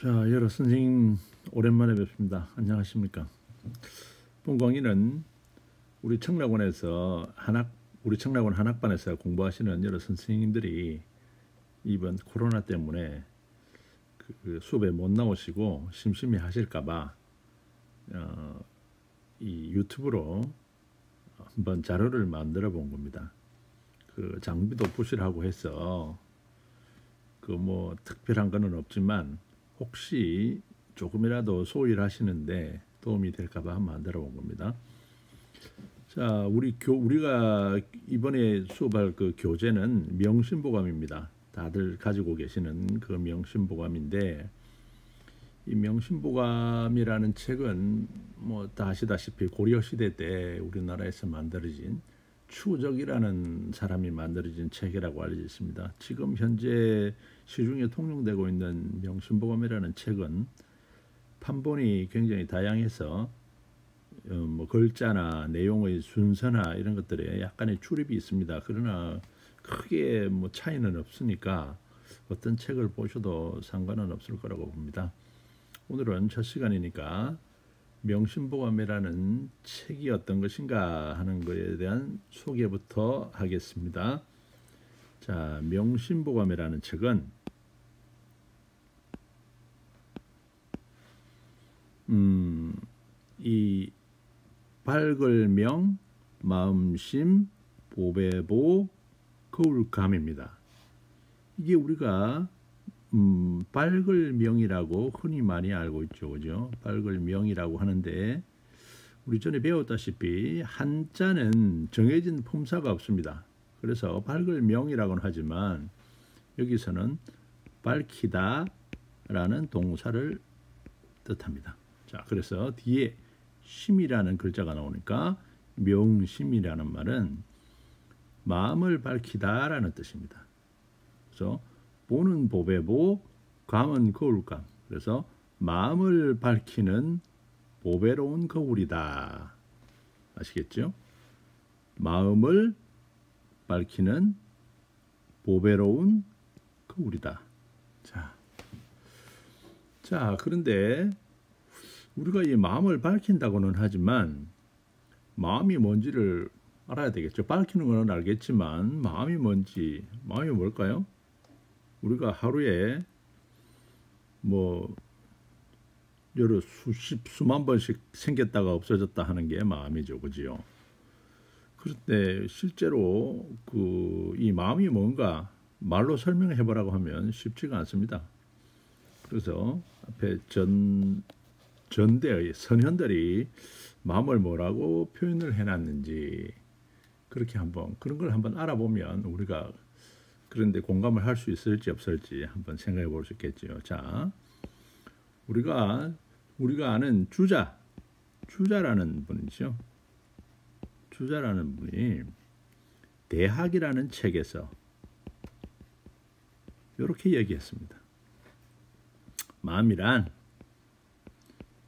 자, 여러 선생님 오랜만에 뵙습니다. 안녕하십니까? 본 강의는 우리 청락원 한학반에서 공부하시는 여러 선생님들이 이번 코로나 때문에 그 수업에 못 나오시고 심심해 하실까봐 이 유튜브로 한번 자료를 만들어 본 겁니다. 그 장비도 부실하고 해서 그 뭐 특별한 거는 없지만 혹시 조금이라도 소일 하시는데 도움이 될까봐 한번 만들어 본 겁니다. 자, 우리가 이번에 수업할 그 교재는 명심보감입니다. 다들 가지고 계시는 그 명심보감인데, 이 명심보감이라는 책은 뭐 다 아시다시피 고려 시대 때 우리나라에서 만들어진 추적이라는 사람이 만들어진 책이라고 알려져 있습니다. 지금 현재 시중에 통용되고 있는 명심보감이라는 책은 판본이 굉장히 다양해서 뭐 글자나 내용의 순서나 이런 것들에 약간의 출입이 있습니다. 그러나 크게 뭐 차이는 없으니까 어떤 책을 보셔도 상관은 없을 거라고 봅니다. 오늘은 첫 시간이니까 명심보감이라는 책이 어떤 것인가 하는 것에 대한 소개부터 하겠습니다. 자, 명심보감이라는 책은 이 발글명, 마음심, 보배보, 거울감입니다. 이게 우리가 발글명이라고 흔히 많이 알고 있죠, 그죠? 발글명이라고 하는데 우리 전에 배웠다시피 한자는 정해진 품사가 없습니다. 그래서 발글명이라고는 하지만 여기서는 밝히다라는 동사를 뜻합니다. 자, 그래서 뒤에 심이라는 글자가 나오니까 명심이라는 말은 마음을 밝히다라는 뜻입니다. 그래서 보는 보배보, 감은 거울감. 그래서 마음을 밝히는 보배로운 거울이다. 아시겠죠? 마음을 밝히는 보배로운 거울이다. 자, 그런데 우리가 이 마음을 밝힌다고는 하지만 마음이 뭔지를 알아야 되겠죠. 밝히는 건 알겠지만 마음이 뭘까요? 우리가 하루에 뭐 여러 수만 번씩 생겼다가 없어졌다 하는 게 마음이죠, 그지요? 그런데 실제로 이 마음이 뭔가 말로 설명해 보라고 하면 쉽지가 않습니다. 그래서 앞에 전대의 선현들이 마음을 뭐라고 표현을 해놨는지 그런 걸 한번 알아보면 우리가 그런데 공감을 할 수 있을지 없을지 한번 생각해 볼 수 있겠죠. 자, 우리가 아는 주자라는 분이죠. 주자라는 분이 대학이라는 책에서 이렇게 얘기했습니다. 마음이란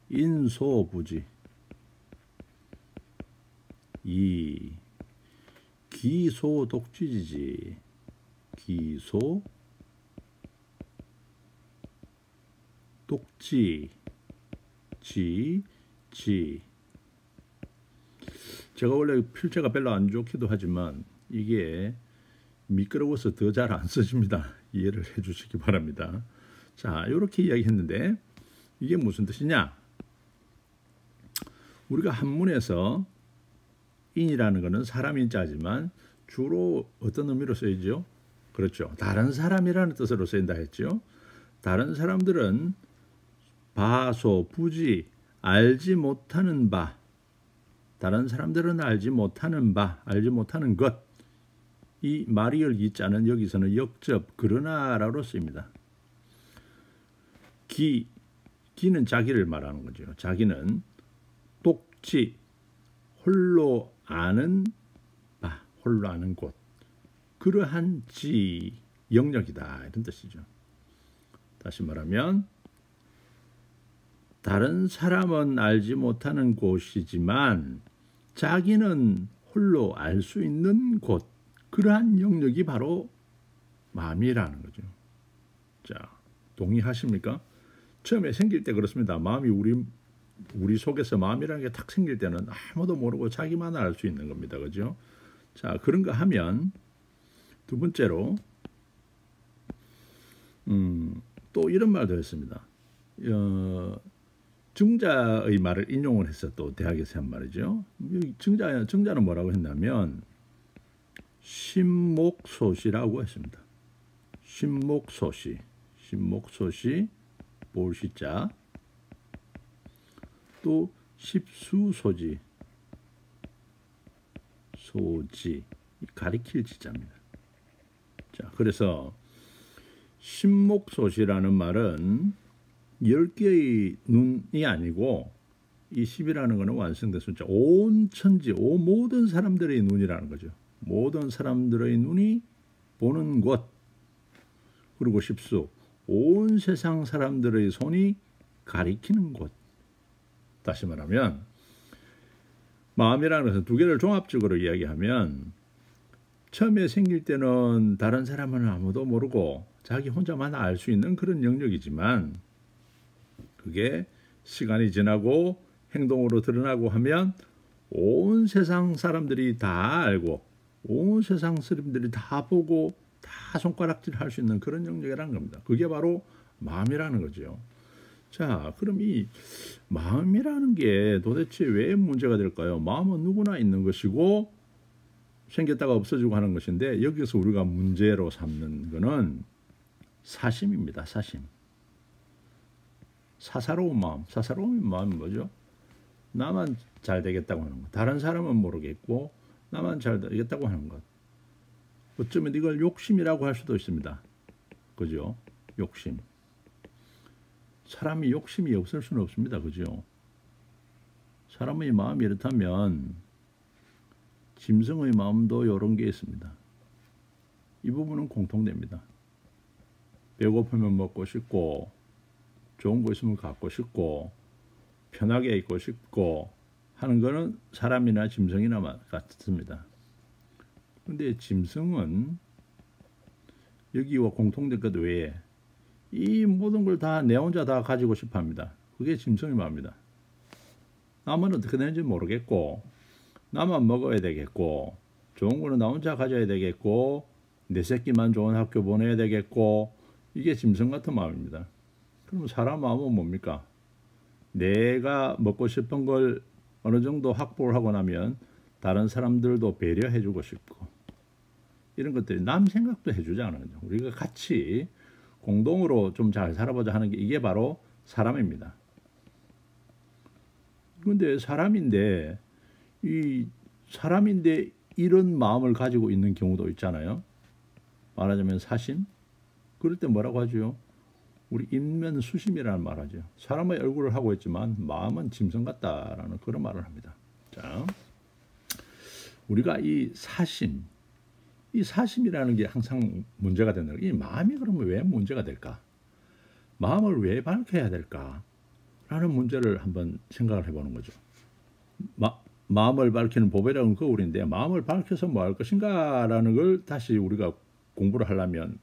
인소부지 이 기소독지지지 기소독지 지 제가 원래 필자가 별로 안 좋기도 하지만 이게 미끄러워서 더 잘 안 써집니다. 이해를 해 주시기 바랍니다. 자, 이렇게 이야기했는데 이게 무슨 뜻이냐? 우리가 한문에서 인이라는 것은 사람 인자지만 주로 어떤 의미로 쓰이죠? 그렇죠. 다른 사람이라는 뜻으로 쓰인다 했죠. 다른 사람들은 바소, 부지, 알지 못하는 바, 다른 사람들은 알지 못하는 바, 알지 못하는 것. 이 말이을 기자는 여기서는 역접 그러나라로 쓰입니다. 기는 자기를 말하는 거죠. 자기는 독지, 홀로 아는 바, 홀로 아는 곳. 그러한 지, 영역이다. 이런 뜻이죠. 다시 말하면 다른 사람은 알지 못하는 곳이지만 자기는 홀로 알 수 있는 곳. 그러한 영역이 바로 마음이라는 거죠. 자, 동의하십니까? 처음에 생길 때 그렇습니다. 마음이 우리 속에서 마음이라는 게 탁 생길 때는 아무도 모르고 자기만 알 수 있는 겁니다. 그죠? 자, 그런가 하면 두 번째로 또 이런 말도 했습니다. 증자의 말을 인용을 해서 또 대학에서 한 말이죠. 증자는 뭐라고 했냐면 신목소시라고 했습니다. 신목소시, 볼시자, 또 십수소지, 가리킬 지자입니다. 자, 그래서 신목소시라는 말은 10개의 눈이 아니고 이 10이라는 것은 완성된 숫자, 온 천지, 모든 사람들의 눈이라는 거죠. 모든 사람들의 눈이 보는 곳. 그리고 십수, 온 세상 사람들의 손이 가리키는 곳. 다시 말하면 마음이라는 것은 두 개를 종합적으로 이야기하면 처음에 생길 때는 다른 사람은 아무도 모르고 자기 혼자만 알 수 있는 그런 영역이지만 그게 시간이 지나고 행동으로 드러나고 하면 온 세상 사람들이 다 알고 온 세상 사람들이 다 보고 다 손가락질할 수 있는 그런 영역이라는 겁니다. 그게 바로 마음이라는 거죠. 자, 그럼 이 마음이라는 게 도대체 왜 문제가 될까요? 마음은 누구나 있는 것이고 생겼다가 없어지고 하는 것인데 여기서 우리가 문제로 삼는 것은 사심입니다. 사심. 사사로운 마음. 사사로운 마음은 뭐죠? 나만 잘 되겠다고 하는 것. 다른 사람은 모르겠고 나만 잘 되겠다고 하는 것. 어쩌면 이걸 욕심이라고 할 수도 있습니다. 그죠? 욕심. 사람이 욕심이 없을 수는 없습니다. 그죠? 사람의 마음이 이렇다면 짐승의 마음도 이런 게 있습니다. 이 부분은 공통됩니다. 배고프면 먹고 싶고 좋은 거 있으면 갖고 싶고 편하게 있고 싶고 하는 거는 사람이나 짐승이나 같습니다. 그런데 짐승은 여기와 공통된 것 외에 이 모든 걸 다 내 혼자 다 가지고 싶어 합니다. 그게 짐승의 마음입니다. 남은 어떻게 되는지 모르겠고 나만 먹어야 되겠고 좋은 거는 나 혼자 가져야 되겠고 내 새끼만 좋은 학교 보내야 되겠고 이게 짐승 같은 마음입니다. 그럼 사람 마음은 뭡니까? 내가 먹고 싶은 걸 어느 정도 확보를 하고 나면 다른 사람들도 배려해 주고 싶고 이런 것들이 남 생각도 해주지 않아요. 우리가 같이 공동으로 좀 잘 살아보자 하는 게 이게 바로 사람입니다. 그런데 사람인데 이런 마음을 가지고 있는 경우도 있잖아요. 말하자면 사심. 그럴 때 뭐라고 하죠? 우리 인면수심이라는 말 하죠. 사람의 얼굴을 하고 있지만 마음은 짐승 같다라는 그런 말을 합니다. 자, 우리가 이 사심이라는 게 항상 문제가 된다. 이 마음이 그러면 왜 문제가 될까? 마음을 왜 밝혀야 될까? 라는 문제를 한번 생각을 해보는 거죠. 마음을 밝히는 법이라는 거울인데 마음을 밝혀서 뭐 할 것인가 라는 걸 다시 우리가 공부를 하려면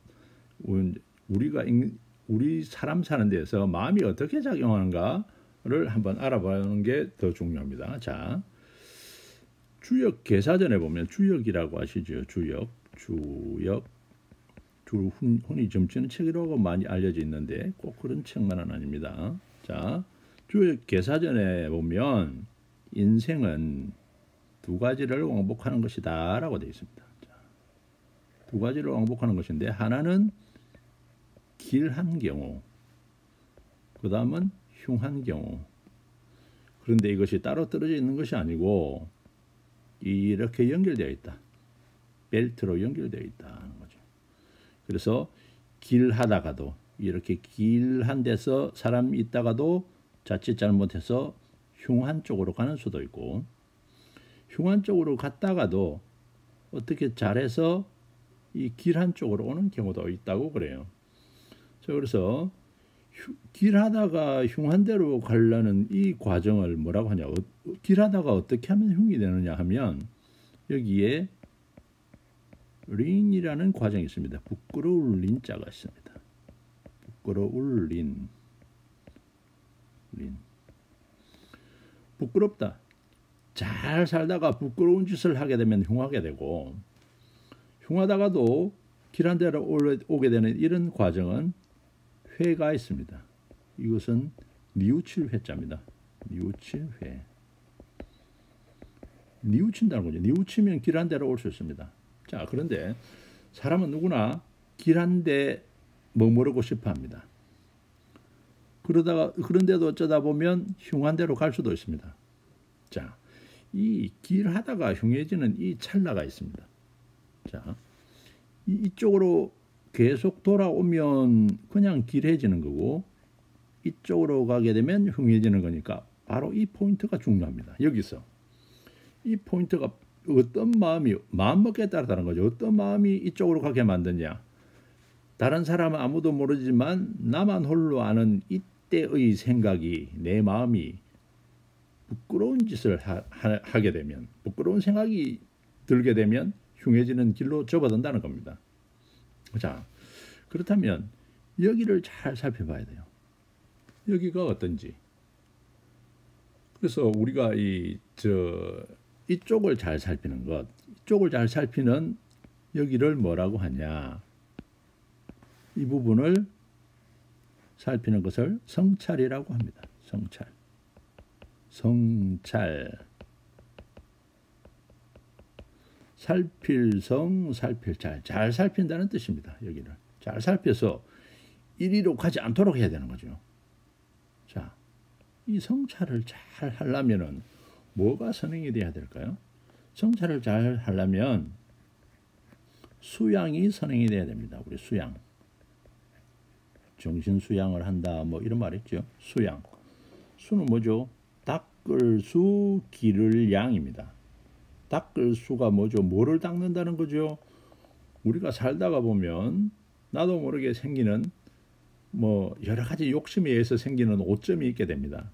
우리 사람 사는 데에서 마음이 어떻게 작용하는가를 한번 알아보는 게 더 중요합니다. 자, 주역 개사전에 보면 주역이라고 아시죠? 주역 흔히 점치는 책이라고 많이 알려져 있는데 꼭 그런 책만은 아닙니다. 자, 주역 개사전에 보면 인생은 두 가지를 왕복하는 것이다 라고 되어 있습니다. 자, 두 가지를 왕복하는 것인데 하나는 길한 경우, 그 다음은 흉한 경우. 그런데 이것이 따로 떨어져 있는 것이 아니고 이렇게 연결되어 있다. 벨트로 연결되어 있다는 거죠. 그래서 길하다가도 이렇게 길한 데서 사람이 있다가도 자칫 잘못해서 흉한 쪽으로 가는 수도 있고 흉한 쪽으로 갔다가도 어떻게 잘해서 이 길한 쪽으로 오는 경우도 있다고 그래요. 자, 그래서 길하다가 흉한 데로 가려는 이 과정을 뭐라고 하냐? 길하다가 어떻게 하면 흉이 되느냐 하면 여기에 린이라는 과정이 있습니다. 부끄러울 린자가 있습니다. 부끄러울 린. 린. 부끄럽다. 잘 살다가 부끄러운 짓을 하게 되면 흉하게 되고, 흉하다가도 길한 데로 오게 되는 이런 과정은 회가 있습니다. 이것은 뉘우칠 회자입니다. 뉘우칠 회. 뉘우친다는 거죠. 뉘우치면 길한 데로 올 수 있습니다. 자, 그런데 사람은 누구나 길한 데 머무르고 싶어 합니다. 그런데도 어쩌다 보면 흉한 데로 갈 수도 있습니다. 자, 이 길하다가 흉해지는 이 찰나가 있습니다. 자, 이쪽으로 계속 돌아오면 그냥 길해지는 거고, 이쪽으로 가게 되면 흉해지는 거니까 바로 이 포인트가 중요합니다. 여기서 이 포인트가 어떤 마음먹기에 따라다는 거죠. 어떤 마음이 이쪽으로 가게 만드냐. 다른 사람은 아무도 모르지만 나만 홀로 아는 이때의 생각이, 내 마음이 부끄러운 짓을 하게 되면, 부끄러운 생각이 들게 되면 흉해지는 길로 접어든다는 겁니다. 자, 그렇다면 여기를 잘 살펴봐야 돼요. 여기가 어떤지. 그래서 우리가 이쪽을 잘 살피는 것, 이쪽을 잘 살피는 여기를 뭐라고 하냐. 이 부분을 살피는 것을 성찰이라고 합니다. 성찰. 성찰. 살필 성, 살필 잘. 잘 살핀다는 뜻입니다. 여기를. 잘 살펴서 이리로 가지 않도록 해야 되는 거죠. 자, 이 성찰을 잘 하려면은 뭐가 선행이 돼야 될까요? 성찰을 잘 하려면 수양이 선행이 돼야 됩니다. 우리 수양. 정신 수양을 한다. 뭐 이런 말 있죠. 수양. 수는 뭐죠? 닦을 수, 기를 양입니다. 닦을 수가 뭐죠? 뭐를 닦는다는 거죠? 우리가 살다가 보면 나도 모르게 생기는 뭐 여러 가지 욕심에 의해서 생기는 오점이 있게 됩니다.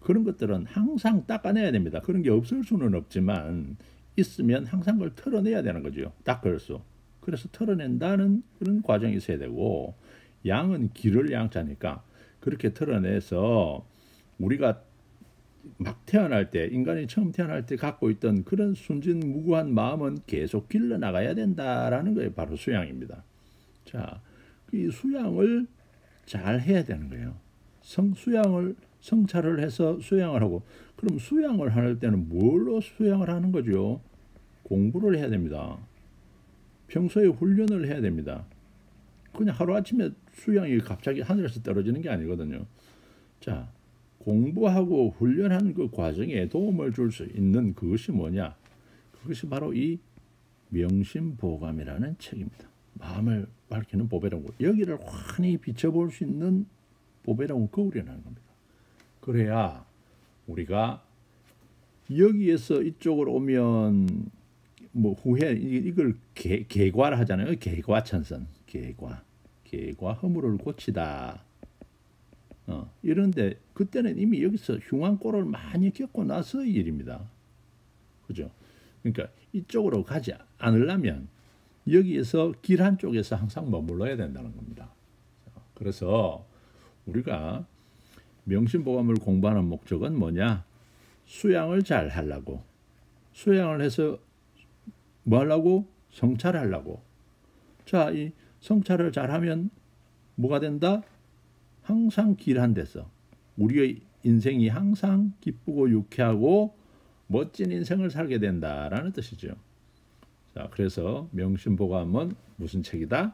그런 것들은 항상 닦아내야 됩니다. 그런 게 없을 수는 없지만 있으면 항상 그걸 털어내야 되는 거죠. 닦을 수. 그래서 털어낸다는 그런 과정이 있어야 되고, 양은 기를 양자니까 그렇게 털어내서 우리가 막 태어날 때, 인간이 처음 태어날 때 갖고 있던 그런 순진무구한 마음은 계속 길러나가야 된다라는 거예요. 바로 수양입니다. 자, 이 수양을 잘 해야 되는 거예요. 성찰을 해서 수양을 하고, 그럼 수양을 할 때는 뭘로 수양을 하는 거죠? 공부를 해야 됩니다. 평소에 훈련을 해야 됩니다. 그냥 하루아침에 수양이 갑자기 하늘에서 떨어지는 게 아니거든요. 자, 공부하고 훈련하는 그 과정에 도움을 줄 수 있는 그것이 뭐냐? 그것이 바로 이 명심보감이라는 책입니다. 마음을 밝히는 보배로운 거울. 여기를 환히 비춰볼 수 있는 보배로운 거울이라는 겁니다. 그래야 우리가 여기에서 이쪽으로 오면 뭐 후회, 이걸 개과를 하잖아요. 개과천선. 개과 허물을 고치다. 이런데 그때는 이미 여기서 흉한 꼴을 많이 겪고 나서의 일입니다. 그죠? 그러니까 이쪽으로 가지 않으려면 여기에서 길 한쪽에서 항상 머물러야 된다는 겁니다. 그래서 우리가 명심보감을 공부하는 목적은 뭐냐? 수양을 잘 하려고. 수양을 해서 뭐 하려고? 성찰하려고. 자, 이 성찰을 잘하면 뭐가 된다? 항상 길한 데서 우리의 인생이 항상 기쁘고 유쾌하고 멋진 인생을 살게 된다라는 뜻이죠. 자, 그래서 명심보감은 무슨 책이다?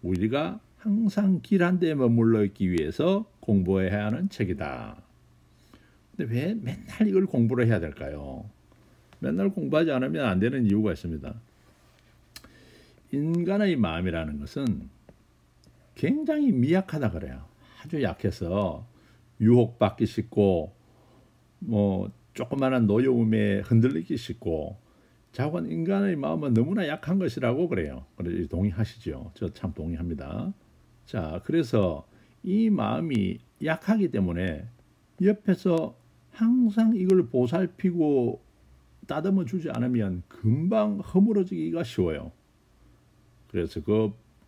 우리가 항상 길한 데에 머물러 있기 위해서 공부해야 하는 책이다. 근데 왜 맨날 이걸 공부를 해야 될까요? 맨날 공부하지 않으면 안 되는 이유가 있습니다. 인간의 마음이라는 것은 굉장히 미약하다 그래요. 아주 약해서 유혹받기 쉽고 뭐 조그마한 노여움에 흔들리기 쉽고, 자관 인간의 마음은 너무나 약한 것이라고 그래요. 그래서 동의하시죠? 저 참 동의합니다. 자, 그래서 이 마음이 약하기 때문에 옆에서 항상 이걸 보살피고 따듬어 주지 않으면 금방 허물어지기가 쉬워요. 그래서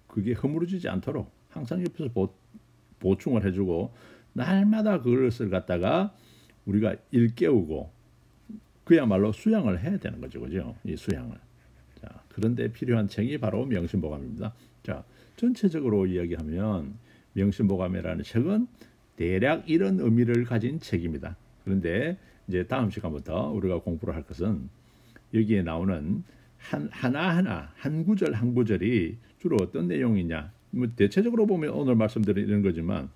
그게 허물어지지 않도록 항상 옆에서 보충을 해주고 날마다 그것을 갖다가 우리가 일깨우고 그야말로 수양을 해야 되는 거죠, 그죠? 이 수양을. 자, 그런데 필요한 책이 바로 명심보감입니다. 자, 전체적으로 이야기하면 명심보감이라는 책은 대략 이런 의미를 가진 책입니다. 그런데 이제 다음 시간부터 우리가 공부를 할 것은 여기에 나오는 하나하나 한 구절 한 구절이 주로 어떤 내용이냐. 뭐 대체적으로 보면 오늘 말씀드리는 거지만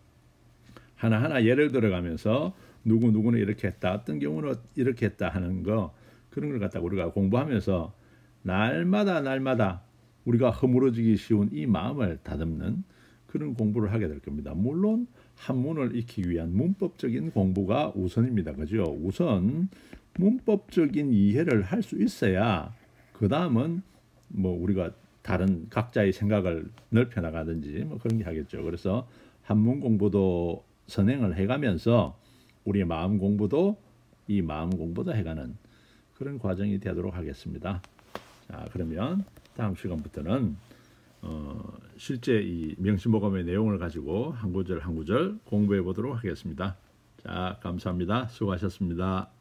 하나하나 예를 들어가면서 누구는 이렇게 했다, 어떤 경우는 이렇게 했다 하는 거, 그런 걸 갖다가 우리가 공부하면서 날마다 우리가 허물어지기 쉬운 이 마음을 다듬는 그런 공부를 하게 될 겁니다. 물론 한문을 익히기 위한 문법적인 공부가 우선입니다. 그죠? 우선 문법적인 이해를 할 수 있어야 그 다음은 뭐 우리가 다른 각자의 생각을 넓혀 나가든지 뭐 그런 게 하겠죠. 그래서 한문 공부도 선행을 해가면서 우리의 마음 공부도 해가는 그런 과정이 되도록 하겠습니다. 자, 그러면 다음 시간부터는 실제 이 명심보감의 내용을 가지고 한 구절 한 구절 공부해 보도록 하겠습니다. 자, 감사합니다. 수고하셨습니다.